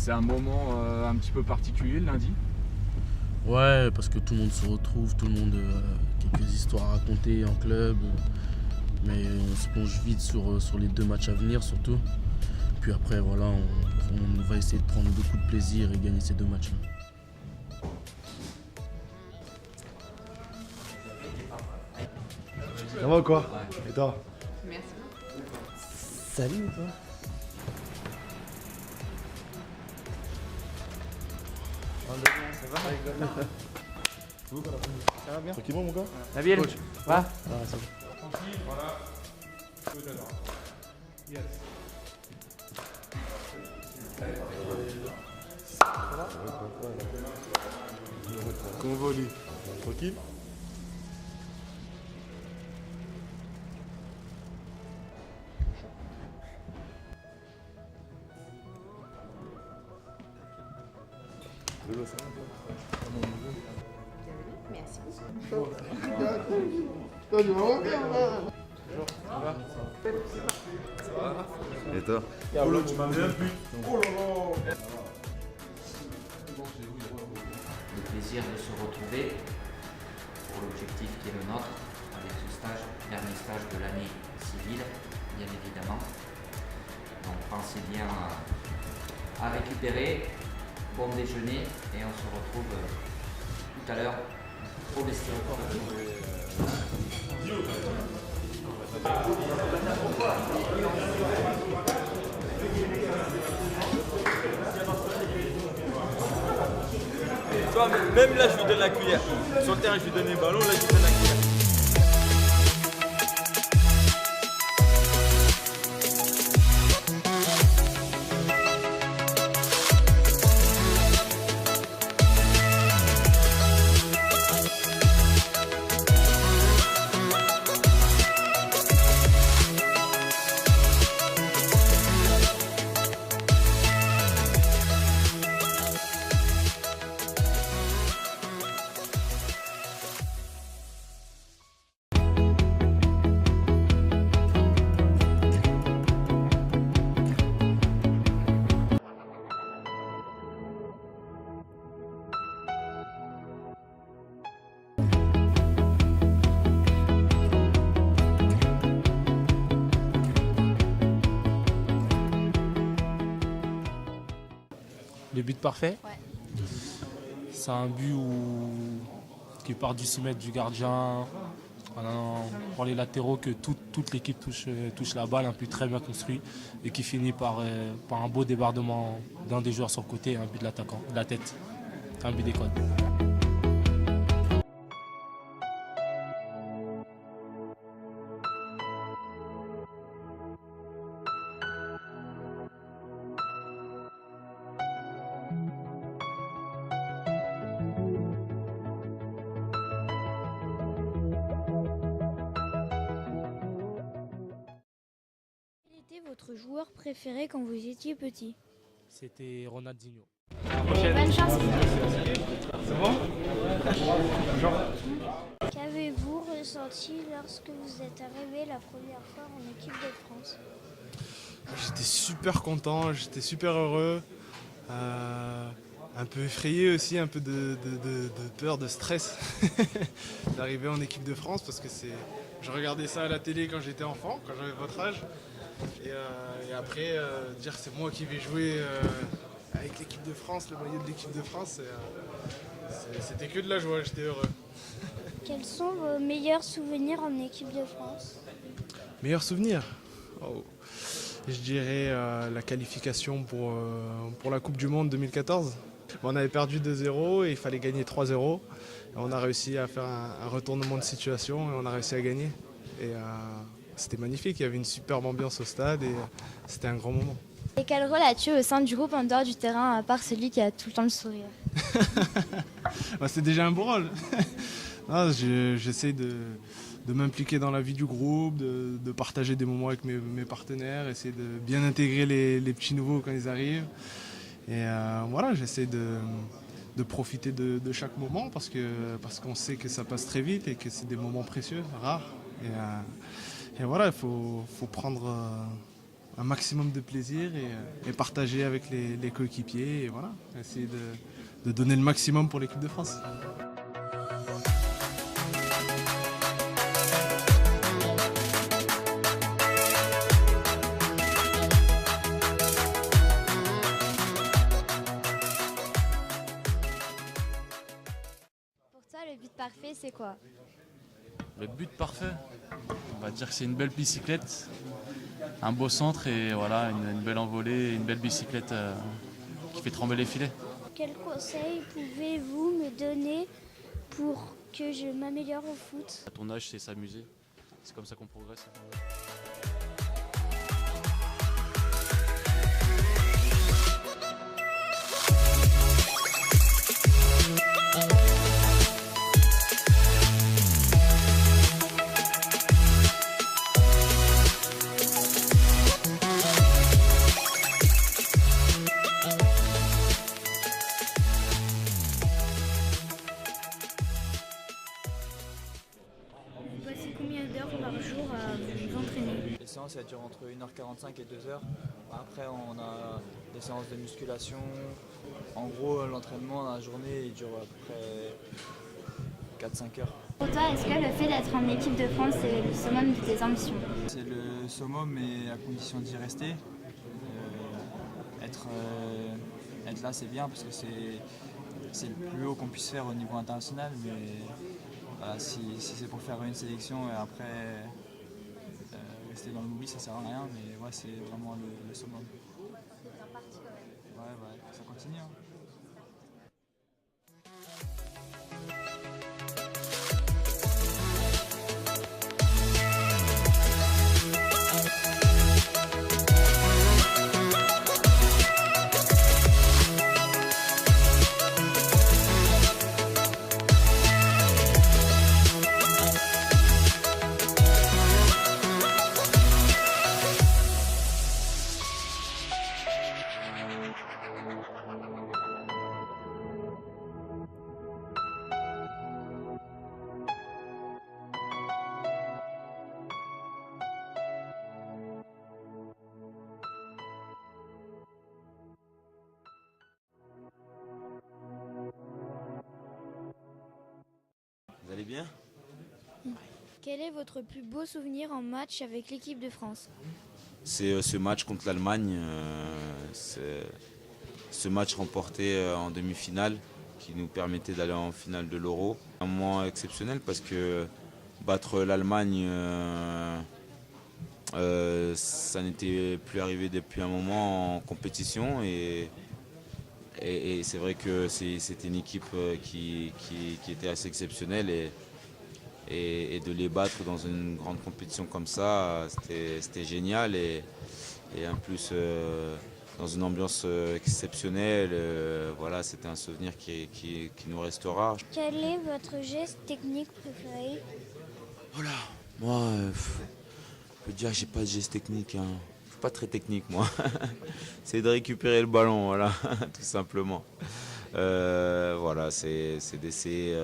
C'est un moment un petit peu particulier le lundi. Ouais, parce que tout le monde se retrouve, tout le monde a quelques histoires à raconter en club. Mais on se plonge vite sur les 2 matchs à venir surtout. Puis après, voilà, on va essayer de prendre beaucoup de plaisir et gagner ces 2 matchs-là. Ça va ou quoi? Et toi? Merci. Salut toi. Ça va bien? Tranquillement mon gars? Nabil, Coach. va? Ça va. Comment va Oli? Tranquille? Merci. Et toi? Le plaisir de se retrouver pour l'objectif qui est le nôtre avec ce stage, dernier stage de l'année civile, bien évidemment. Donc pensez bien à récupérer, bon déjeuner et on se retrouve tout à l'heure au vestiaire. Tu vois, même là, je lui donne la cuillère. Sur le terrain, je lui donne les ballons, là, je lui donne la cuillère. Le but parfait? Ouais. C'est un but qui part du 6 mètres du gardien, pour les latéraux, que toute l'équipe touche la balle, un but très bien construit et qui finit par un beau débordement d'un des joueurs sur le côté et un but de l'attaquant, de la tête, un but d'école. Quel était votre joueur préféré quand vous étiez petit? C'était Ronaldinho. Bonne chance. C'est bon? Bonjour. Qu'avez-vous ressenti lorsque vous êtes arrivé la première fois en équipe de France? J'étais super content, j'étais super heureux. Un peu effrayé aussi, un peu de peur, de stress d'arriver en équipe de France parce que je regardais ça à la télé quand j'étais enfant, quand j'avais votre âge. Et après, dire que c'est moi qui vais jouer avec l'équipe de France, le maillot de l'équipe de France, c'était que de la joie, j'étais heureux. Quels sont vos meilleurs souvenirs en équipe de France? Meilleur souvenir? Oh. Je dirais la qualification pour la Coupe du Monde 2014. On avait perdu 2-0 et il fallait gagner 3-0. Et on a réussi à faire un retournement de situation et on a réussi à gagner. Et c'était magnifique, il y avait une superbe ambiance au stade et c'était un grand moment. Et quel rôle as-tu au sein du groupe en dehors du terrain, à part celui qui a tout le temps le sourire? C'est déjà un beau rôle. J'essaie de m'impliquer dans la vie du groupe, de partager des moments avec mes partenaires, essayer de bien intégrer les petits nouveaux quand ils arrivent. Et voilà, j'essaie de profiter de chaque moment parce qu'on sait que ça passe très vite et que c'est des moments précieux, rares. Et voilà, il faut prendre un maximum de plaisir et partager avec les coéquipiers et voilà, essayer de donner le maximum pour l'équipe de France. Pour toi, le but parfait, c'est quoi? Le but parfait, on va dire que c'est une belle bicyclette, un beau centre et voilà, une belle envolée, une belle bicyclette qui fait trembler les filets. Quels conseils pouvez-vous me donner pour que je m'améliore au foot? À ton âge, c'est s'amuser, c'est comme ça qu'on progresse. Vous passez combien d'heures par jour à vous entraîner? Les séances elles durent entre 1h45 et 2h. Après on a des séances de musculation. En gros l'entraînement dans la journée il dure à peu près 4-5 heures. Pour toi, est-ce que le fait d'être en équipe de France, c'est le summum de tes ambitions? C'est le summum mais à condition d'y rester. Être là c'est bien parce que c'est le plus haut qu'on puisse faire au niveau international, mais voilà, si c'est pour faire une sélection et après rester dans l'oubli, ça sert à rien, mais ouais, c'est vraiment le summum. Ouais, ça continue. Hein. Vous allez bien? Quel est votre plus beau souvenir en match avec l'équipe de France? C'est ce match contre l'Allemagne, ce match remporté en demi-finale qui nous permettait d'aller en finale de l'Euro. Un moment exceptionnel parce que battre l'Allemagne, ça n'était plus arrivé depuis un moment en compétition et c'est vrai que c'était une équipe qui était assez exceptionnelle et de les battre dans une grande compétition comme ça, c'était génial et en plus dans une ambiance exceptionnelle, voilà, c'était un souvenir qui nous restera. Quel est votre geste technique préféré? Voilà, moi, je peux dire que j'ai pas de geste technique, hein. Je suis pas très technique moi. C'est de récupérer le ballon, voilà, tout simplement. Voilà, c'est d'essayer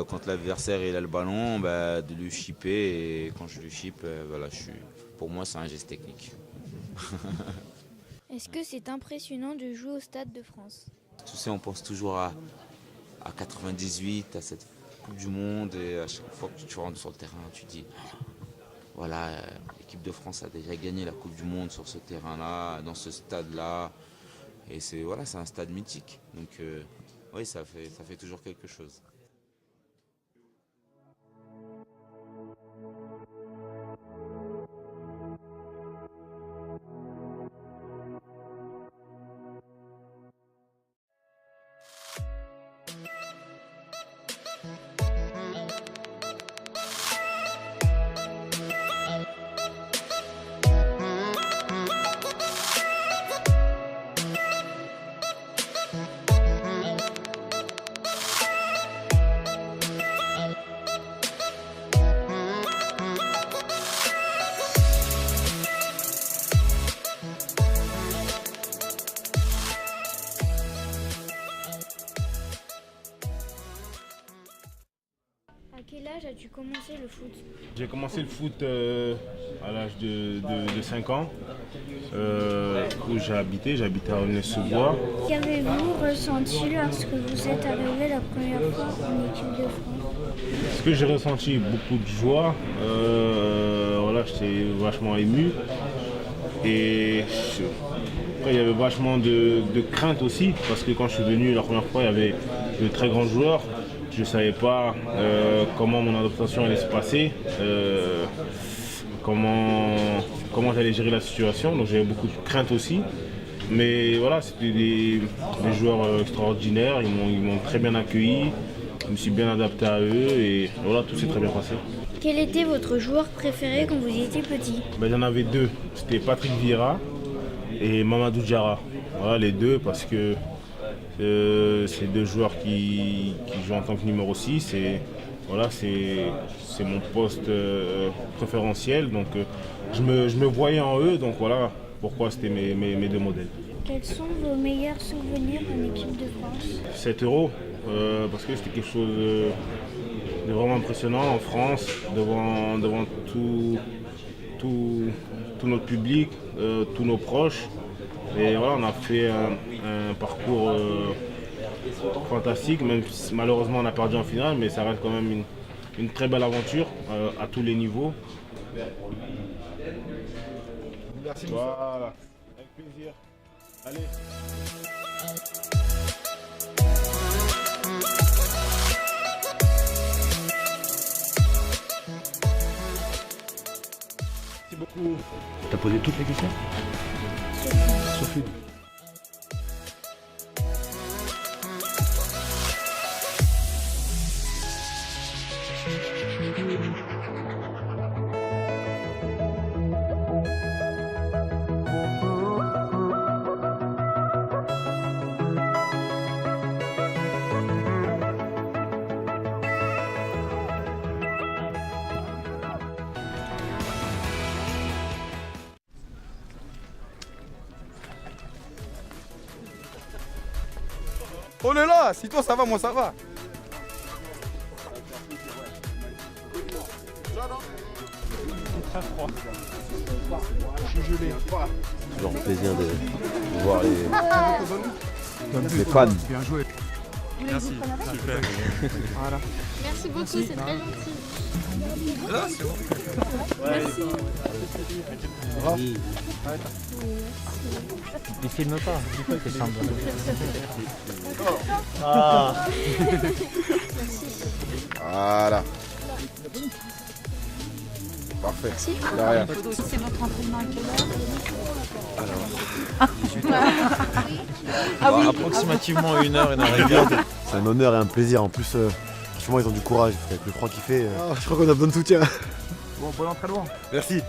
quand l'adversaire il a le ballon, bah, de lui chipper et quand je lui chippe, voilà, pour moi c'est un geste technique. Est-ce que c'est impressionnant de jouer au Stade de France? Tu sais, on pense toujours à 98, à cette Coupe du Monde et à chaque fois que tu rentres sur le terrain, tu te dis voilà, l'équipe de France a déjà gagné la Coupe du Monde sur ce terrain-là, dans ce stade-là. Et c'est un stade mythique. Donc oui, ça fait toujours quelque chose. as-tu commencé le foot? J'ai commencé le foot à l'âge de 5 ans, où j'habitais à Aulnay-sous-Bois. Qu'avez-vous ressenti lorsque vous êtes arrivé la première fois en équipe de France? Ce que j'ai ressenti, beaucoup de joie, voilà, j'étais vachement ému. Et après, il y avait vachement de crainte aussi, parce que quand je suis venu la première fois, il y avait de très grands joueurs. Je ne savais pas comment mon adaptation allait se passer, comment j'allais gérer la situation, donc j'avais beaucoup de crainte aussi. Mais voilà, c'était des joueurs extraordinaires, ils m'ont très bien accueilli, je me suis bien adapté à eux et voilà, tout s'est très bien passé. Quel était votre joueur préféré quand vous étiez petit? Il y en avait deux, c'était Patrick Vieira et Mamadou Diarra. Voilà les deux parce que c'est deux joueurs qui jouent en tant que numéro 6 et voilà, c'est mon poste préférentiel, donc je me voyais en eux, donc voilà pourquoi c'était mes deux modèles. Quels sont vos meilleurs souvenirs en équipe de France? 7 €, parce que c'était quelque chose de vraiment impressionnant en France, devant tout notre public, tous nos proches. Et voilà, on a fait un parcours fantastique, même si malheureusement on a perdu en finale, mais ça reste quand même une très belle aventure à tous les niveaux. Merci. Voilà, avec plaisir. Allez. Merci beaucoup. T'as posé toutes les questions? Sauf une. On est là, si toi ça va, moi ça va. Très froid. Je suis gelé. Toujours un plaisir de voir les fans. Bien joué. Merci, super. Voilà. Merci beaucoup, c'est très gentil. Là, c'est bon. Merci. Il filme pas, du coup il semble. Voilà. Parfait. Merci. De rien. C'est votre entraînement à quelle heure? Approximativement 1 heure, 1h15. C'est un honneur et un plaisir. En plus, franchement, ils ont du courage. Avec le froid qu'il fait, je crois qu'on a besoin de soutien. Bon entraînement. Merci.